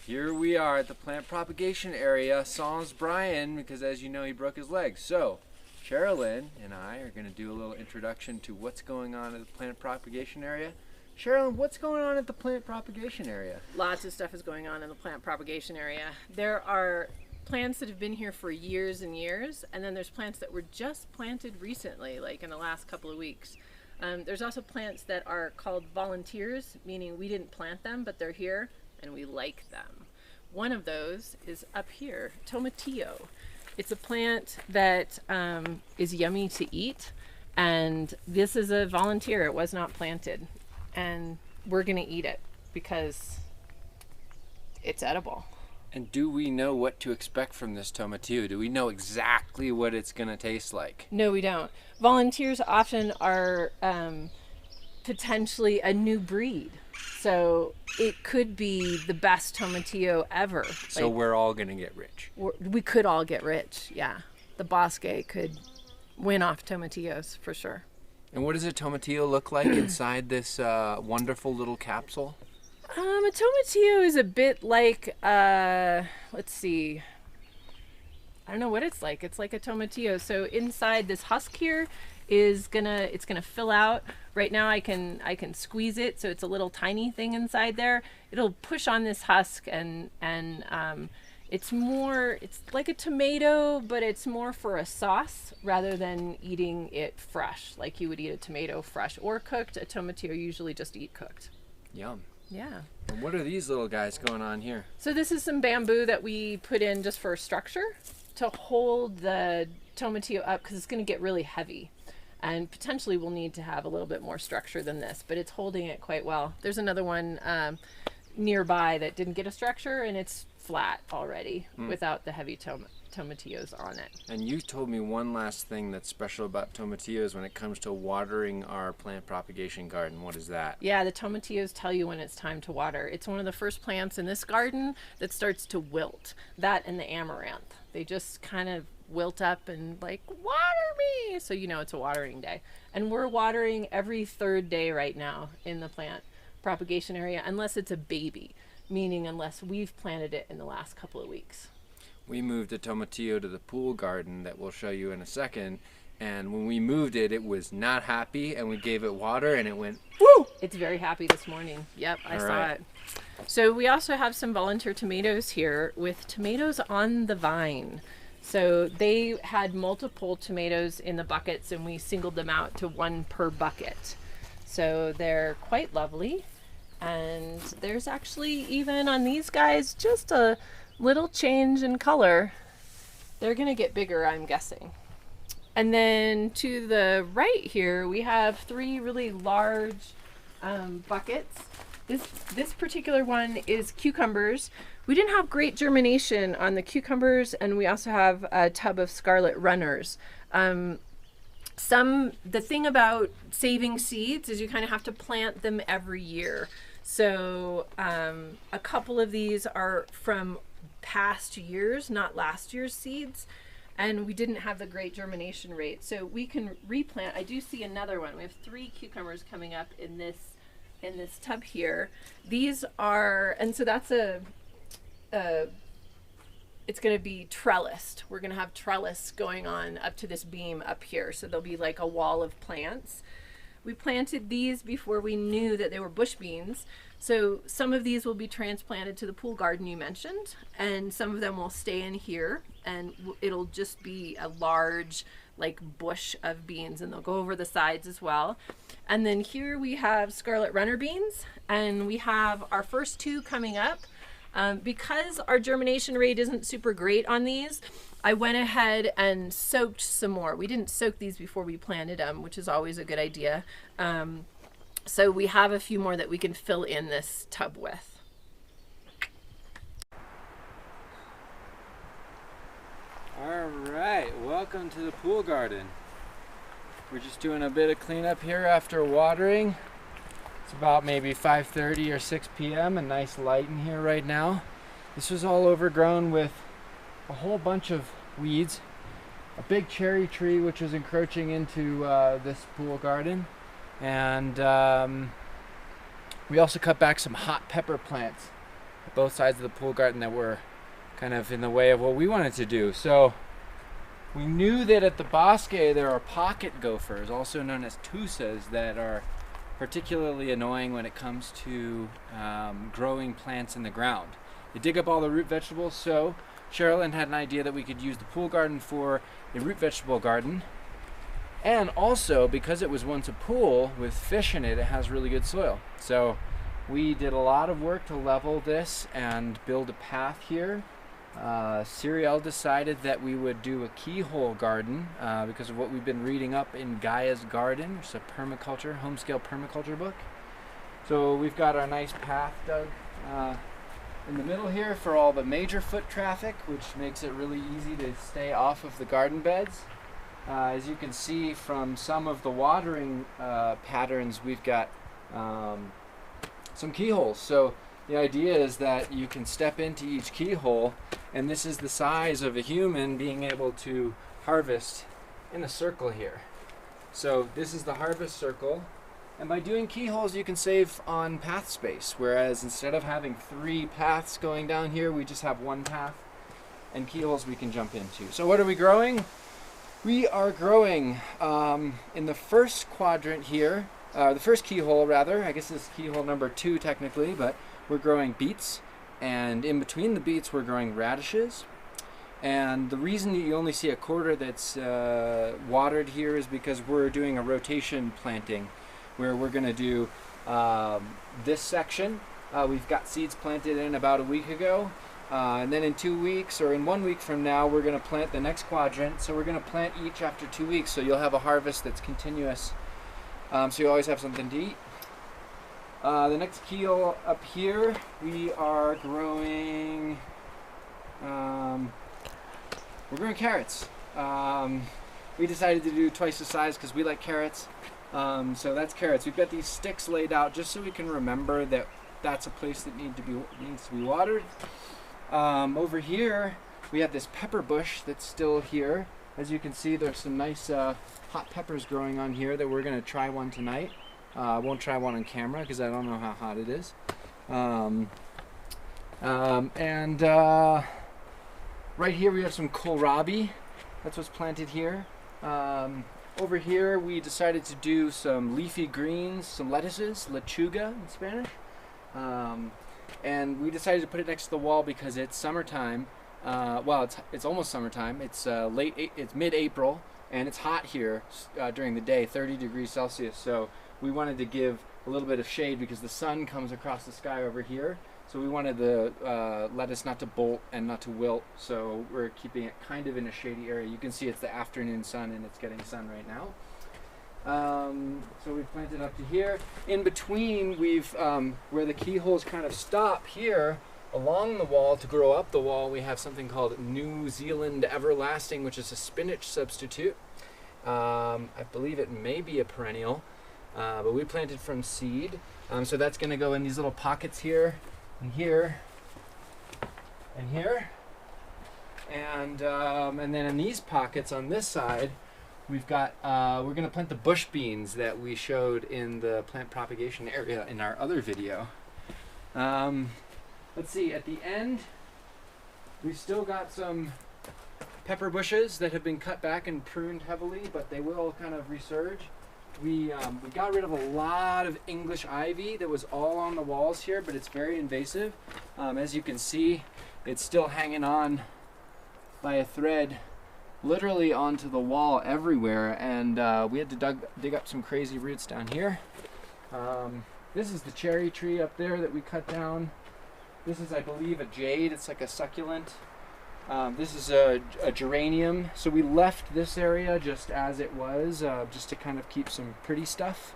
Here we are at the plant propagation area, sans Brian, because as you know, he broke his leg. So, Sherilyn and I are going to do a little introduction to what's going on at the plant propagation area. Sherilyn, what's going on at the plant propagation area? Lots of stuff is going on in the plant propagation area. There are plants that have been here for years and years, and then there's plants that were just planted recently, like in the last couple of weeks. There's also plants that are called volunteers, meaning we didn't plant them, but they're here and we like them. One of those is up here, tomatillo. It's a plant that is yummy to eat, and this is a volunteer. It was not planted, and we're gonna eat it because it's edible. And do we know what to expect from this tomatillo? Do we know exactly what it's going to taste like? No, we don't. Volunteers often are potentially a new breed. So it could be the best tomatillo ever. So we're all going to get rich. We could all get rich, yeah. The Bosque could win off tomatillos for sure. And what does a tomatillo look like inside this wonderful little capsule? A tomatillo is a bit like, let's see, I don't know what it's like. It's like a tomatillo. So inside this husk here it's gonna fill out. Right now I can squeeze it, so it's a little tiny thing inside there. It'll push on this husk, and it's like a tomato, but it's more for a sauce rather than eating it fresh, like you would eat a tomato fresh or cooked. A tomatillo usually just eat cooked. Yum. Yeah. And what are these little guys going on here? So this is some bamboo that we put in just for structure to hold the tomatillo up, because it's going to get really heavy. And potentially we'll need to have a little bit more structure than this, but it's holding it quite well. There's another one nearby that didn't get a structure, and it's flat already without the heavy tomatillos on it. And you told me one last thing that's special about tomatillos when it comes to watering our plant propagation garden. What is that? Yeah, the tomatillos tell you when it's time to water. It's one of the first plants in this garden that starts to wilt. That and the amaranth. They just kind of wilt up and like, water me! So you know it's a watering day. And we're watering every third day right now in the plant propagation area, unless it's a baby, meaning unless we've planted it in the last couple of weeks. We moved a tomatillo to the pool garden that we'll show you in a second, and when we moved it, it was not happy, and we gave it water and it went woo! It's very happy this morning. Yep, I saw it. So we also have some volunteer tomatoes here with tomatoes on the vine. So they had multiple tomatoes in the buckets, and we singled them out to one per bucket. So they're quite lovely. And there's actually, even on these guys, just a little change in color. They're gonna get bigger, I'm guessing. And then to the right here, we have three really large buckets. This particular one is cucumbers. We didn't have great germination on the cucumbers, and we also have a tub of scarlet runners. The thing about saving seeds is you kind of have to plant them every year. So a couple of these are from past years, not last year's seeds, and we didn't have the great germination rate. So we can replant. I do see another one. We have 3 cucumbers coming up in this tub here. These are, and so that's it's going to be trellised. We're going to have trellis going on up to this beam up here. So there'll be like a wall of plants. We planted these before we knew that they were bush beans. So some of these will be transplanted to the pool garden you mentioned, and some of them will stay in here, and it'll just be a large like bush of beans, and they'll go over the sides as well. And then here we have scarlet runner beans, and we have our first 2 coming up. Because our germination rate isn't super great on these, I went ahead and soaked some more. We didn't soak these before we planted them, which is always a good idea. So we have a few more that we can fill in this tub with. All right, welcome to the pool garden. We're just doing a bit of cleanup here after watering. It's about maybe 5:30 or 6 p.m. and nice light in here right now. This was all overgrown with a whole bunch of weeds. A big cherry tree which was encroaching into this pool garden. And we also cut back some hot pepper plants both sides of the pool garden that were kind of in the way of what we wanted to do. So we knew that at the Bosque there are pocket gophers, also known as tusas, that are particularly annoying when it comes to growing plants in the ground. They dig up all the root vegetables, so Sherilyn had an idea that we could use the pool garden for a root vegetable garden. And also, because it was once a pool with fish in it, it has really good soil. So we did a lot of work to level this and build a path here. Sherilyn decided that we would do a keyhole garden because of what we've been reading up in Gaia's Garden, which is a permaculture, home-scale permaculture book. So we've got our nice path dug in the middle here for all the major foot traffic, which makes it really easy to stay off of the garden beds. As you can see from some of the watering patterns, we've got some keyholes. So the idea is that you can step into each keyhole, and this is the size of a human being able to harvest in a circle here. So this is the harvest circle, and by doing keyholes you can save on path space, whereas instead of having 3 paths going down here, we just have 1 path, and keyholes we can jump into. So what are we growing? We are growing in the first quadrant here, the first keyhole rather, I guess this is keyhole number 2 technically, but we're growing beets, and in between the beets we're growing radishes. And the reason that you only see a quarter that's watered here is because we're doing a rotation planting, where we're going to do this section. We've got seeds planted in about a week ago, and then in 2 weeks, or in 1 week from now, we're going to plant the next quadrant. So we're going to plant each after 2 weeks, so you'll have a harvest that's continuous, so you always have something to eat. The next keel up here, we are growing, we're growing carrots. We decided to do twice the size because we like carrots. So that's carrots. We've got these sticks laid out just so we can remember that that's a place that needs to be watered. Over here, we have this pepper bush that's still here. As you can see, there's some nice hot peppers growing on here that we're going to try one tonight. I won't try one on camera because I don't know how hot it is. Right here we have some kohlrabi. That's what's planted here. Over here we decided to do some leafy greens, some lettuces, lechuga in Spanish. And we decided to put it next to the wall because it's summertime. Well, it's almost summertime. It's it's mid-April, and it's hot here during the day, 30 degrees Celsius. So we wanted to give a little bit of shade because the sun comes across the sky over here. So we wanted the lettuce not to bolt and not to wilt. So we're keeping it kind of in a shady area. You can see it's the afternoon sun and it's getting sun right now. So we've planted up to here. In between, we've where the keyholes kind of stop here along the wall to grow up the wall, we have something called New Zealand Everlasting, which is a spinach substitute. I believe it may be a perennial. But we planted from seed, so that's going to go in these little pockets here, and here, and here, and then in these pockets on this side, we've got we're going to plant the bush beans that we showed in the plant propagation area in our other video. Let's see, at the end, we've still got some pepper bushes that have been cut back and pruned heavily, but they will kind of resurge. We got rid of a lot of English ivy that was all on the walls here, but it's very invasive. As you can see, it's still hanging on by a thread literally onto the wall everywhere, and we had to dig up some crazy roots down here. This is the cherry tree up there that we cut down. This is, I believe, a jade. It's like a succulent. This is a geranium, so we left this area just as it was, just to kind of keep some pretty stuff.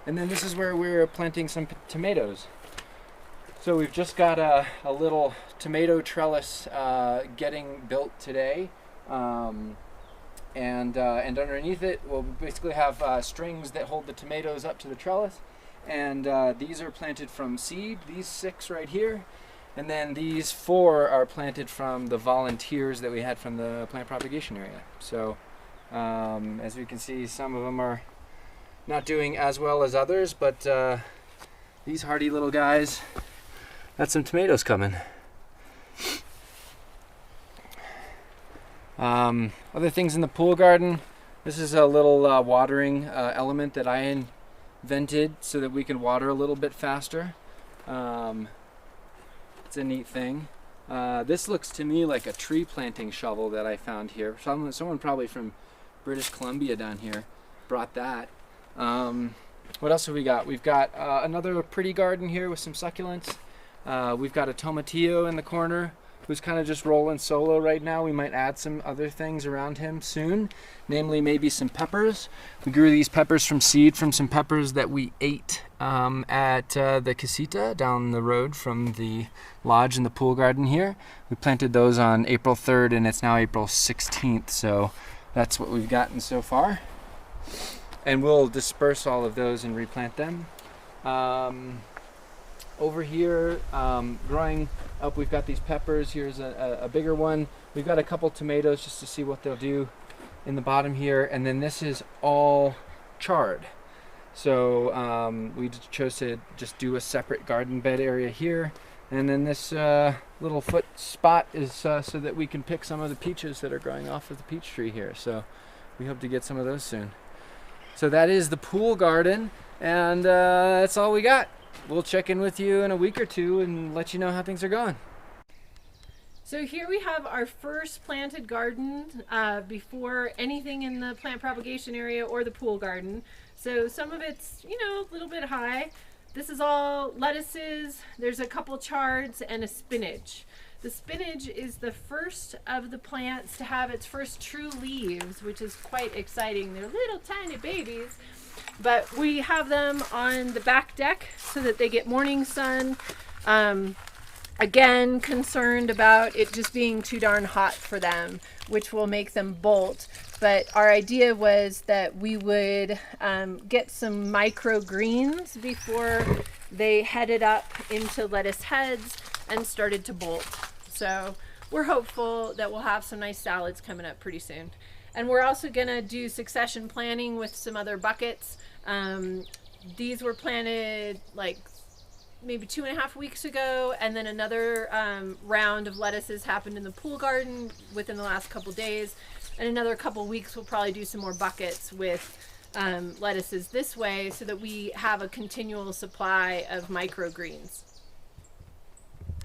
And then this is where we're planting some tomatoes. So we've just got a little tomato trellis getting built today, and underneath it we'll basically have strings that hold the tomatoes up to the trellis. And these are planted from seed, these 6 right here. And then these 4 are planted from the volunteers that we had from the plant propagation area. So as we can see, some of them are not doing as well as others, but these hardy little guys got some tomatoes coming. Other things in the pool garden. This is a little watering element that I invented so that we can water a little bit faster. It's a neat thing. This looks to me like a tree planting shovel that I found here. Someone probably from British Columbia down here brought that. What else have we got? We've got another pretty garden here with some succulents. We've got a tomatillo in the corner who's kind of just rolling solo right now. We might add some other things around him soon, namely maybe some peppers. We grew these peppers from seed from some peppers that we ate at the casita down the road from the lodge in the pool garden here. We planted those on April 3rd and it's now April 16th, so that's what we've gotten so far. And we'll disperse all of those and replant them. Over here, growing up, we've got these peppers. Here's a bigger one. We've got a couple tomatoes just to see what they'll do in the bottom here. And then this is all chard. So we chose to just do a separate garden bed area here. And then this little foot spot is so that we can pick some of the peaches that are growing off of the peach tree here. So we hope to get some of those soon. So that is the pool garden, and that's all we got. We'll check in with you in a week or two and let you know how things are going. So here we have our first planted garden before anything in the plant propagation area or the pool garden. So some of it's, a little bit high. This is all lettuces. There's a couple chards and a spinach. The spinach is the first of the plants to have its first true leaves, which is quite exciting. They're little tiny babies, but we have them on the back deck so that they get morning sun. Again, concerned about it just being too darn hot for them, which will make them bolt. But our idea was that we would get some microgreens before they headed up into lettuce heads and started to bolt. So we're hopeful that we'll have some nice salads coming up pretty soon. And we're also gonna do succession planting with some other buckets. These were planted like maybe 2.5 weeks ago, and then another round of lettuces happened in the pool garden within the last couple days. And another couple weeks we'll probably do some more buckets with lettuces this way so that we have a continual supply of microgreens.